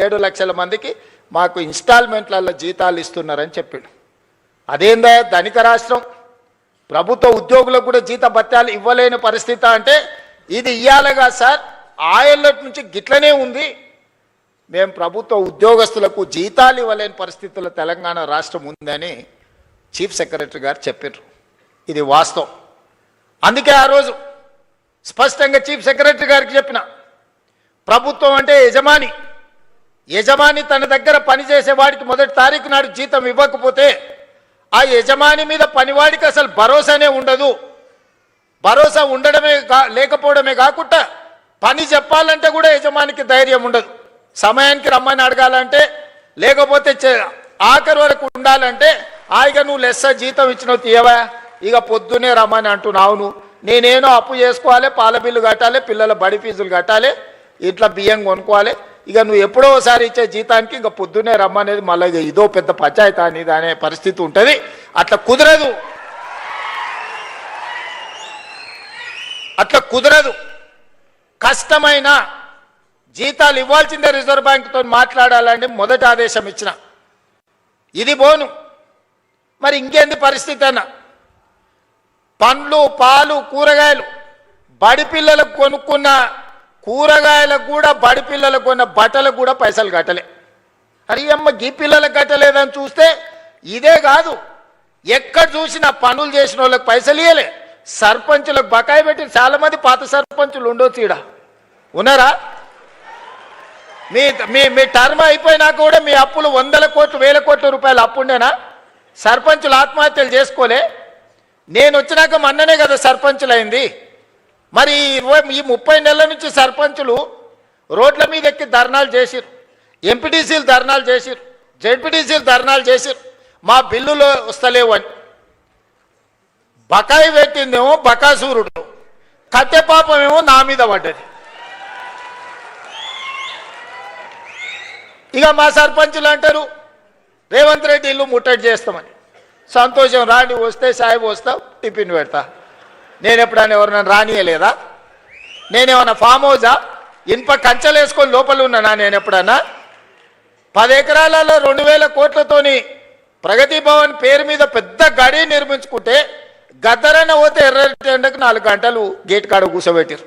7 లక్షల మందికి మాకు ఇన్స్టాల్మెంట్లలో జీతాలు ఇస్తున్నారని చెప్పాడు. అదేందా ధనిక రాష్ట్రం, ప్రభుత్వ ఉద్యోగులకు కూడా జీత భత్యాలు ఇవ్వలేని పరిస్థితి అంటే ఇది ఇయ్యాలిగా సార్, ఆయళ్ళ నుంచి గిట్లనే ఉంది. మేము ప్రభుత్వ ఉద్యోగస్తులకు జీతాలు ఇవ్వలేని పరిస్థితుల్లో తెలంగాణ రాష్ట్రం ఉందని చీఫ్ సెక్రటరీ గారు చెప్పారు. ఇది వాస్తవం. అందుకే ఆ రోజు స్పష్టంగా చీఫ్ సెక్రటరీ గారికి చెప్పిన, ప్రభుత్వం అంటే యజమాని, యజమాని తన దగ్గర పనిచేసే వాడికి మొదటి తారీఖు నాడు జీతం ఇవ్వకపోతే ఆ యజమాని మీద పనివాడికి అసలు భరోసానే ఉండదు. భరోసా ఉండడమే లేకపోవడమే కాకుండా పని చెప్పాలంటే కూడా యజమానికి ధైర్యం ఉండదు. సమయానికి రమ్మని అడగాలంటే, లేకపోతే ఆఖరి వరకు ఉండాలంటే హాయిగా నువ్వు లెస్స జీతం ఇచ్చినావు తీయవా, ఇక పొద్దునే రమ్మని అంటున్నావు. నేనేనో అప్పు చేసుకోవాలి, పాల బిల్లు కట్టాలి, పిల్లల బడి ఫీజులు కట్టాలి, ఇట్లా బియ్యం కొనుక్కోవాలి, ఇక నువ్వు ఎప్పుడో ఒకసారి ఇచ్చే జీతానికి ఇంకా పొద్దున్నే రమ్మనేది మళ్ళీ ఇదో పెద్ద పంచాయతీ అనేది అనే పరిస్థితి ఉంటుంది. అట్లా కుదరదు, అట్లా కుదరదు. కష్టమైన జీతాలు ఇవ్వాల్సిందే రిజర్వ్ బ్యాంకుతో మాట్లాడాలని మొదటి ఆదేశం ఇచ్చిన. ఇది బోను. మరి ఇంకేంది పరిస్థితి అన్న, పండ్లు పాలు కూరగాయలు బడి పిల్లలకు కొనుక్కున్న కూరగాయలకు కూడా, బడి పిల్లలకు కొన్న బట్టలకు కూడా పైసలు కట్టలే. అరే అమ్మ, గీ పిల్లలకు కట్టలేదని చూస్తే ఇదే కాదు, ఎక్కడ చూసినా పనులు చేసిన వాళ్ళకి పైసలు ఇవ్వలే, సర్పంచులకు బకాయి పెట్టి. చాలామంది పాత సర్పంచులు ఉండొచ్చు, ఈడ ఉన్నారా? మీ మీ మీ టర్మ్ అయిపోయినా కూడా మీ అప్పులు 100 కోట్లు 1000 కోట్ల రూపాయలు అప్పుండేనా? సర్పంచులు ఆత్మహత్యలు చేసుకోలే. నేను వచ్చినాక మొన్ననే కదా సర్పంచులు అయింది. మరి ఈ 30 నెలల నుంచి సర్పంచులు రోడ్ల మీద ఎక్కి ధర్నాలు చేసిరు, ఎంపీటీసీలు ధర్నాలు చేసిరు, జెడ్పీటీసీలు ధర్నాలు చేసిరు, మా బిల్లులు వస్తలేవు అని. బకాయి పెట్టిందేమో బకాసూరుడు, కట్టె పాపమేమో నా మీద పడ్డది. ఇక మా సర్పంచులు అంటారు రేవంత్ రెడ్డి ఇల్లు ముట్టడి చేస్తామని. సంతోషం, రాండి, వస్తే సాయి పోస్తావు, టిఫిన్ పెడతా. నేను ఎప్పుడైనా ఎవరైనా రానియలేదా? నేనేమన్నా ఫామ్ హౌజా? ఇనుప కంచెలు వేసుకొని లోపల ఉన్నానా? నేను ఎప్పుడన్నా 10 ఎకరాలలో 2000 కోట్లతోని ప్రగతి భవన్ పేరు మీద పెద్ద గడి నిర్మించుకుంటే గద్దరన్న పోతే ఎర్రటి ఎండకు 4 గంటలు గేట్ కాడ కూర్చోబెట్టారు.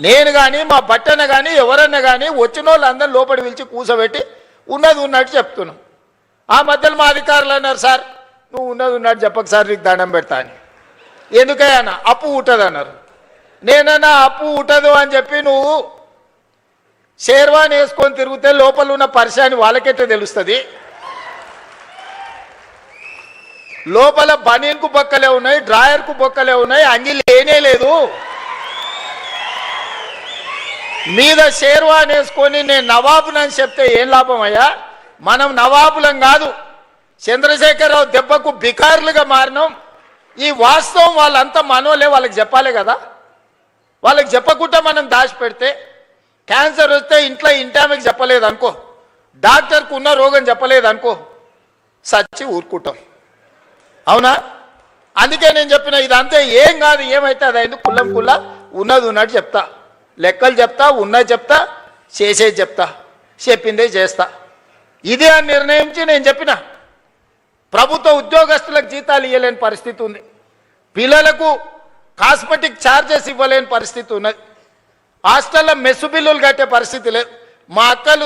నేను కానీ మా బట్టన్న కానీ ఎవరన్నా కానీ వచ్చిన వాళ్ళందరూ లోపలి పిలిచి కూర్చోబెట్టి ఉన్నది ఉన్నట్టు చెప్తున్నాం. ఆ మధ్యలో మా అధికారులు అన్నారు, సార్ నువ్వు ఉన్నది ఉన్నట్టు చెప్పక సార్, నీకు దండం పెడతా అని. ఎందుకయ్యా? అప్పు ఉంటుంది అన్నారు. నేనన్నా అప్పు ఉంటుంది అని చెప్పి నువ్వు షేర్వాన్ వేసుకొని తిరిగితే లోపల ఉన్న పరిశాని వాళ్ళకెట్టే తెలుస్తుంది? లోపల బనీన్కు బొక్కలే ఉన్నాయి, డ్రాయర్కు బొక్కలే ఉన్నాయి, అంగి లేనే లేదు. మీద షేర్వాన్ వేసుకొని నేను నవాబునని చెప్తే ఏం లాభం అయ్యా? మనం నవాబులం కాదు, చంద్రశేఖరరావు దెబ్బకు బికారులుగా మారినాం. ఈ వాస్తవం వాళ్ళంతా మనోలే, వాళ్ళకి చెప్పాలి కదా. వాళ్ళకి చెప్పకుండా మనం దాచిపెడితే, క్యాన్సర్ వస్తే ఇంట్లో ఇంటామెకి చెప్పలేదు అనుకో, డాక్టర్కు ఉన్న రోగం చెప్పలేదు అనుకో, సచ్చి ఊరుకుంటాం. అవునా? అందుకే నేను చెప్పిన, ఇదంతే ఏం కాదు, ఏమైతే అది అయింది, కుల్లం కుల్ల ఉన్నది ఉన్నట్టు చెప్తా, లెక్కలు చెప్తా, ఉన్నది చెప్తా, చేసేది చెప్తా, చెప్పిందే చేస్తా. ఇదే అని నిర్ణయించి నేను చెప్పిన, ప్రభుత్వ ఉద్యోగస్తులకు జీతాలు ఇవ్వలేని పరిస్థితి ఉంది, పిల్లలకు కాస్మెటిక్ ఛార్జెస్ ఇవ్వలేని పరిస్థితి ఉన్నది, హాస్టల్లో మెస్సు బిల్లులు కట్టే పరిస్థితి లేదు. మా అక్కలు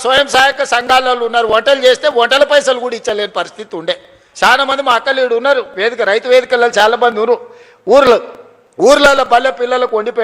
స్వయం సహాయక సంఘాలలో ఉన్నారు, వంటలు చేస్తే వంటల పైసలు కూడా ఇచ్చలేని పరిస్థితి ఉండే. చాలా మంది మా అక్కలు ఉన్నారు, రైతు వేదికలలో చాలా మంది ఊర్లలో బల్లె పిల్లలకు వండి పెడితే